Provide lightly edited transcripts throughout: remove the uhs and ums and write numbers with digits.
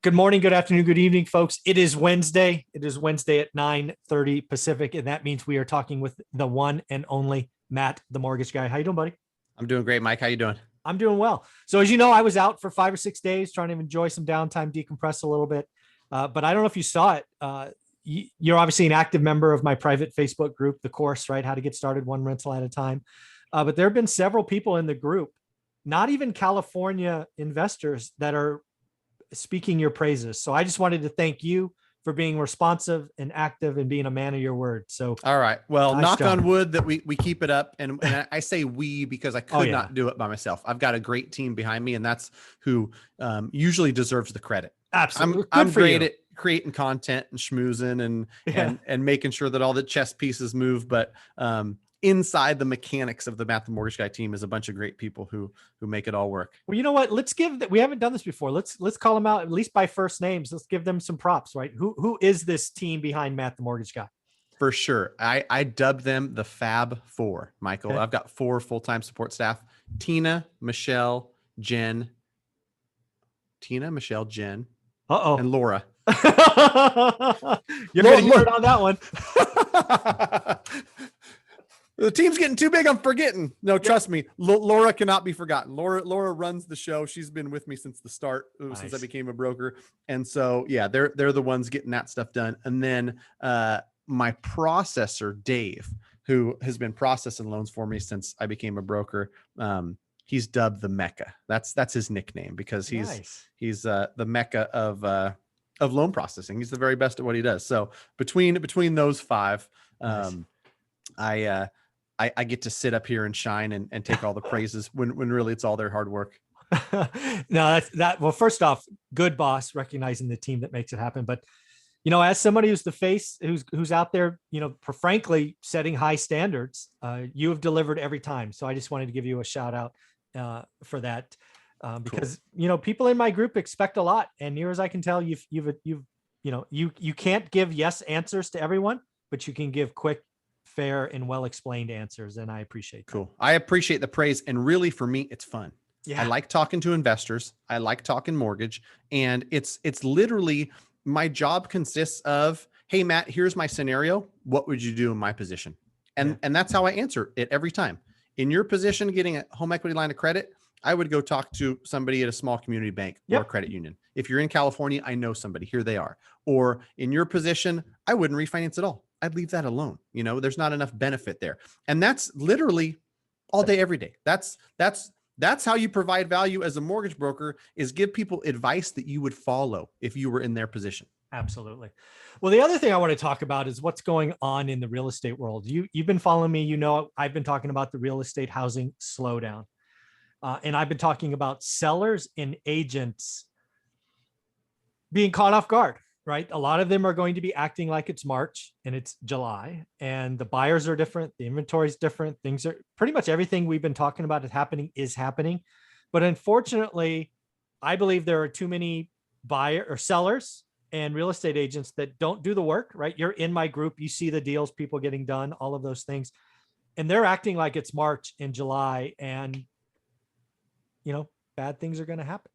Good morning, good afternoon, good evening, folks. It is Wednesday. It is Wednesday at 9:30 Pacific, and that means we are talking with the one and only Matt, the mortgage guy. How you doing, buddy? I'm doing great, Mike. How you doing? I'm doing well. So as you know, I was out for 5 or 6 days trying to enjoy some downtime, decompress a little bit. But I don't know if you saw it. You're obviously an active member of my private Facebook group, the course, right? How to get started one rental at a time. But there have been several people in the group, not even California investors, that are speaking your praises. So I just wanted to thank you for being responsive and active and being a man of your word. So All right. Well, nice knock job. on wood that we keep it up. And I say we because I could yeah. not do it by myself. I've got a great team behind me, and that's who usually deserves the credit. Absolutely. I'm Good for great you. at creating content and schmoozing and Yeah. and making sure that all the chess pieces move. But inside the mechanics of the Matt the Mortgage Guy team is a bunch of great people who make it all work. Well, you know what? Let's give that. We haven't done this before. Let's call them out at least by first names. Let's give them some props, right? Who is this team behind Matt the Mortgage Guy? For sure. I dubbed them the Fab Four, Michael. Okay. I've got 4 full-time support staff: Tina, Michelle, Jen, Uh-oh. and Laura. You're going to hear it on that one. The team's getting too big. I'm forgetting. No, trust me. Laura cannot be forgotten. Laura runs the show. She's been with me since the start, since I became a broker. And so, yeah, they're the ones getting that stuff done. And then my processor, Dave, who has been processing loans for me since I became a broker. He's dubbed the Mecca. That's his nickname because he's the Mecca of loan processing. He's the very best at what he does. So between those 5, Nice. I get to sit up here and shine and take all the praises when really it's all their hard work. No, that's that. Well, first off, good boss, recognizing the team that makes it happen. But, as somebody who's the face, who's out there, frankly, setting high standards, you have delivered every time. So I just wanted to give you a shout out for that. Because, people in my group expect a lot. And near as I can tell, you can't give yes answers to everyone, but you can give quick, fair, and well-explained answers. And I appreciate that. Cool. I appreciate the praise. And really, for me, it's fun. Yeah. I like talking to investors. I like talking mortgage. And it's literally my job consists of, hey, Matt, here's my scenario. What would you do in my position? And that's how I answer it every time. In your position, getting a home equity line of credit, I would go talk to somebody at a small community bank or a credit union. If you're in California, I know somebody. Here they are. Or in your position, I wouldn't refinance at all. I'd leave that alone. There's not enough benefit there. And that's literally all day, every day. That's how you provide value as a mortgage broker, is give people advice that you would follow if you were in their position. Absolutely. Well, the other thing I want to talk about is what's going on in the real estate world. You've been following me. I've been talking about the real estate housing slowdown. And I've been talking about sellers and agents being caught off guard, right? A lot of them are going to be acting like it's March and it's July, and the buyers are different. The inventory is different. Things are pretty much everything we've been talking about is happening. But unfortunately, I believe there are too many buyer or sellers and real estate agents that don't do the work, right? You're in my group. You see the deals, people getting done, all of those things. And they're acting like it's March and July, and bad things are going to happen.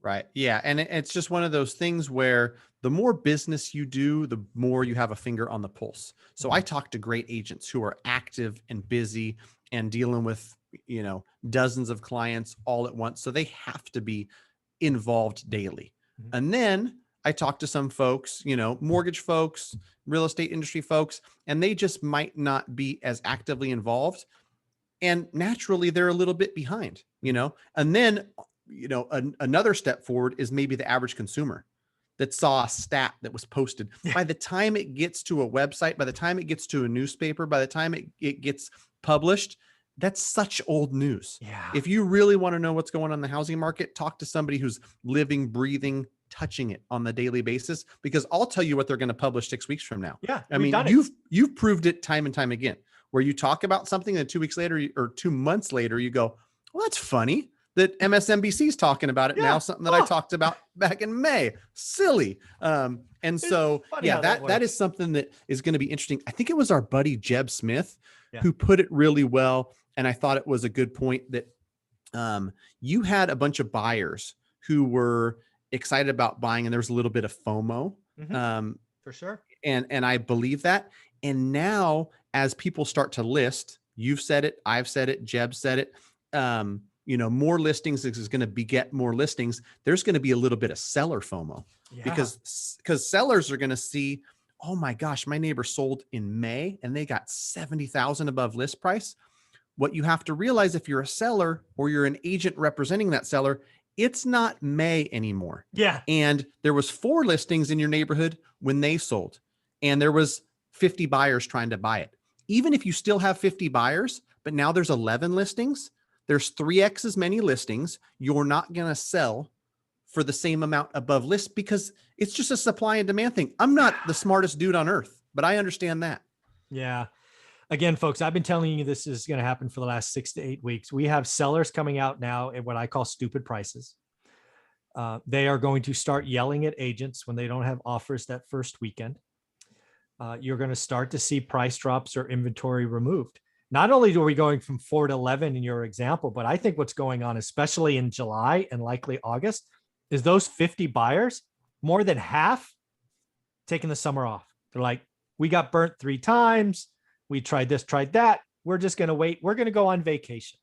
Right. Yeah. And it's just one of those things where the more business you do, the more you have a finger on the pulse. So I talk to great agents who are active and busy and dealing with, dozens of clients all at once. So they have to be involved daily. Mm-hmm. And then I talk to some folks, mortgage folks, real estate industry folks, and they just might not be as actively involved. And naturally, they're a little bit behind, and then, another step forward is maybe the average consumer that saw a stat that was posted. By the time it gets to a website, by the time it gets to a newspaper, by the time it gets published, that's such old news. Yeah. If you really want to know what's going on in the housing market, talk to somebody who's living, breathing, touching it on the daily basis, because I'll tell you what they're going to publish 6 weeks from now. Yeah. I mean, you've proved it time and time again, where you talk about something and 2 weeks later or 2 months later, you go, well, that's funny that MSNBC is talking about it now, something that I talked about back in May. Silly. And so, that is something that is going to be interesting. I think it was our buddy Jeb Smith who put it really well. And I thought it was a good point that you had a bunch of buyers who were excited about buying, and there's a little bit of FOMO. Mhm. Um, For sure. and I believe that. And now, as people start to list, you've said it, I've said it, Jeb said it. More listings is going to beget more listings. There's going to be a little bit of seller FOMO Yeah. because sellers are going to see, oh my gosh, my neighbor sold in May and they got 70,000 above list price. What you have to realize, if you're a seller or you're an agent representing that seller, it's not May anymore. Yeah. And there was 4 listings in your neighborhood when they sold, and there was 50 buyers trying to buy it. Even if you still have 50 buyers, but now there's 11 listings, there's 3x as many listings. You're not going to sell for the same amount above list because it's just a supply and demand thing. I'm not the smartest dude on earth, but I understand that. Yeah. Again, folks, I've been telling you this is going to happen for the last 6 to 8 weeks. We have sellers coming out now at what I call stupid prices. They are going to start yelling at agents when they don't have offers that first weekend. You're going to start to see price drops or inventory removed. Not only are we going from 4 to 11 in your example, but I think what's going on, especially in July and likely August, is those 50 buyers, more than half, taking the summer off. They're like, we got burnt 3 times. We tried this, tried that. We're just going to wait. We're going to go on vacation.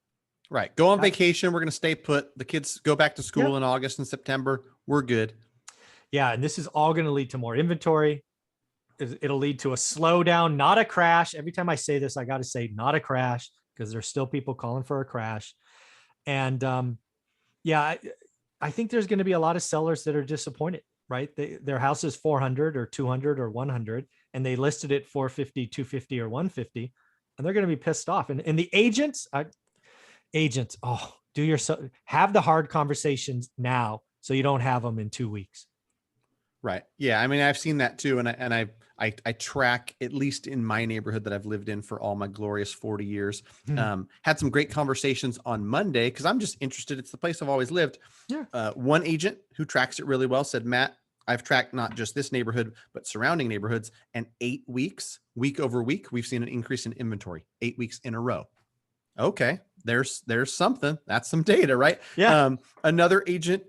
Right. Go on vacation. We're going to stay put. The kids go back to school in August and September. We're good. Yeah. And this is all going to lead to more inventory. It'll lead to a slowdown, not a crash. Every time I say this, I got to say not a crash, because there's still people calling for a crash. And I think there's going to be a lot of sellers that are disappointed, right? Their house is 400 or 200 or 100, and they listed it 450, 250, or 150, and they're going to be pissed off. And the agents, oh, have the hard conversations now so you don't have them in 2 weeks. Right. Yeah. I mean, I've seen that too. And I track, at least in my neighborhood that I've lived in for all my glorious 40 years, had some great conversations on Monday, because I'm just interested. It's the place I've always lived. Yeah. One agent who tracks it really well said, Matt, I've tracked not just this neighborhood, but surrounding neighborhoods, and 8 weeks, week over week, we've seen an increase in inventory, 8 weeks in a row. Okay. There's something. That's some data, right? Yeah. Another agent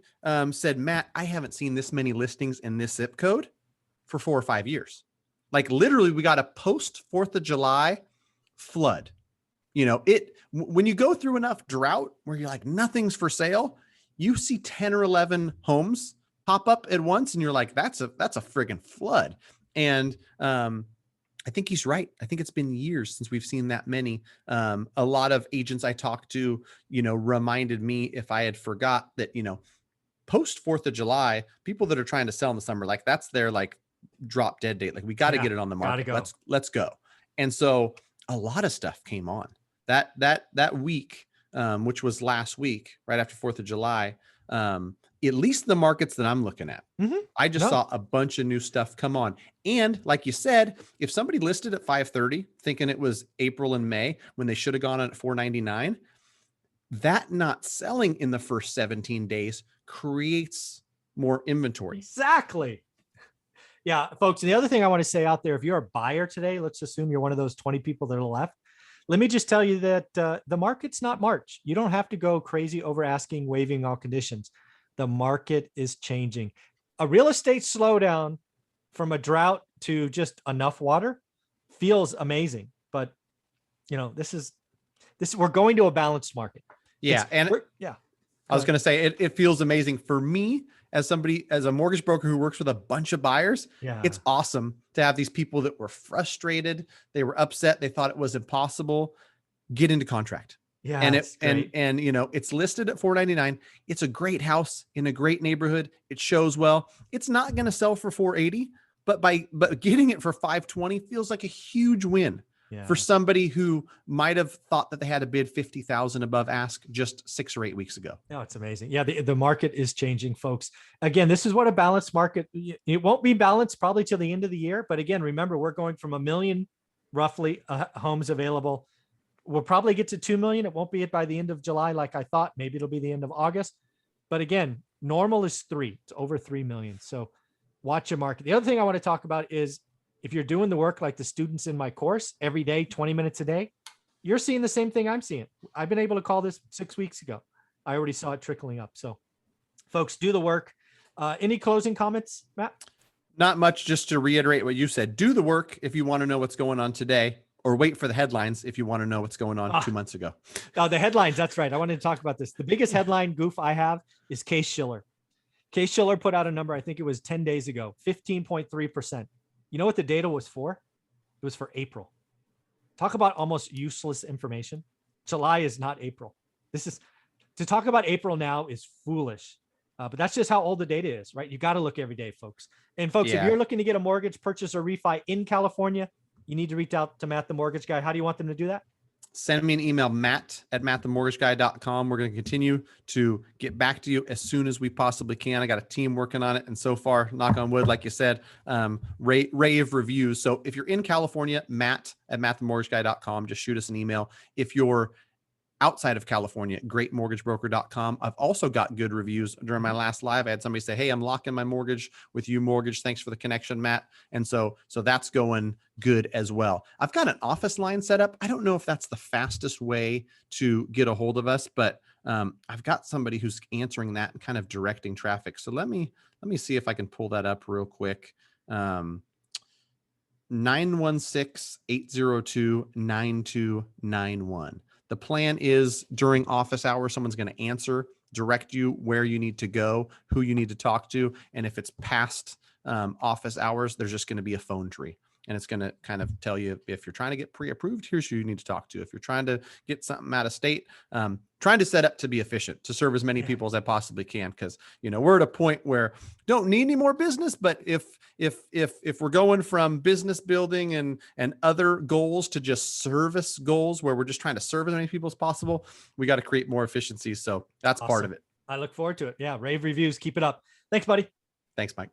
said, Matt, I haven't seen this many listings in this zip code for 4 or 5 years. Like, literally, we got a post 4th of July flood. When you go through enough drought where you're like, nothing's for sale, you see 10 or 11 homes pop up at once, and you're like, that's a friggin' flood. And I think he's right. I think it's been years since we've seen that many. A lot of agents I talked to, reminded me, if I had forgot, that, post 4th of July, people that are trying to sell in the summer, like, that's their like drop dead date. Like, we got to get it on the market. Let's go. And so a lot of stuff came on that week, which was last week, right after 4th of July. At least the markets that I'm looking at, I just saw a bunch of new stuff come on. And like you said, if somebody listed at 530, thinking it was April and May when they should have gone on at 499, that not selling in the first 17 days creates more inventory. Exactly. Yeah, folks. And the other thing I want to say out there, if you're a buyer today, let's assume you're one of those 20 people that are left. Let me just tell you that the market's not March. You don't have to go crazy over asking, waiving all conditions. The market is changing. A real estate slowdown from a drought to just enough water feels amazing. But, we're going to a balanced market. Yeah. I was going to say, it feels amazing for me as a mortgage broker who works with a bunch of buyers. Yeah. It's awesome to have these people that were frustrated. They were upset. They thought it was impossible. Get into contract. Yeah. And it's listed at 499. It's a great house in a great neighborhood. It shows well. It's not going to sell for 480, but getting it for 520 feels like a huge win. Yeah. For somebody who might have thought that they had to bid 50,000 above ask just 6 or 8 weeks ago. No, it's amazing. Yeah. The market is changing, folks. Again, this is what a balanced market, it won't be balanced probably till the end of the year. But again, remember, we're going from 1 million roughly homes available. We'll probably get to 2 million. It won't be it by the end of July, like I thought. Maybe it'll be the end of August. But again, normal is 3. It's over 3 million. So watch your market. The other thing I want to talk about is, if you're doing the work like the students in my course every day, 20 minutes a day, you're seeing the same thing I'm seeing. I've been able to call this 6 weeks ago. I already saw it trickling up. So folks, do the work. Any closing comments, Matt? Not much, just to reiterate what you said. Do the work if you want to know what's going on today, or wait for the headlines if you want to know what's going on 2 months ago. Oh, the headlines. That's right. I wanted to talk about this. The biggest headline goof I have is Case Shiller. Case Shiller put out a number, I think it was 10 days ago, 15.3%. You know what the data was for? It was for April. Talk about almost useless information. July is not April. To talk about April now is foolish. But that's just how old the data is, right? You got to look every day, folks. And folks, if you're looking to get a mortgage, purchase, or refi in California, you need to reach out to Matt, the mortgage guy. How do you want them to do that? Send me an email, matt@mattthemortgageguy.com. We're going to continue to get back to you as soon as we possibly can. I got a team working on it. And so far, knock on wood, like you said, rave reviews. So if you're in California, matt@mattthemortgageguy.com, just shoot us an email. If you're outside of California, greatmortgagebroker.com. I've also got good reviews. During my last live, I had somebody say, hey, I'm locking my mortgage with you mortgage. Thanks for the connection, Matt. And so that's going good as well. I've got an office line set up. I don't know if that's the fastest way to get a hold of us, but I've got somebody who's answering that and kind of directing traffic. So let me see if I can pull that up real quick. 916-802-9291. The plan is during office hours, someone's going to answer, direct you where you need to go, who you need to talk to. And if it's past office hours, there's just going to be a phone tree. And it's going to kind of tell you if you're trying to get pre-approved, here's who you need to talk to. If you're trying to get something out of state, trying to set up to be efficient, to serve as many people as I possibly can. Because, we're at a point where don't need any more business. But if we're going from business building and other goals to just service goals where we're just trying to serve as many people as possible, we got to create more efficiencies. So that's awesome. Part of it. I look forward to it. Yeah. Rave reviews. Keep it up. Thanks, buddy. Thanks, Mike.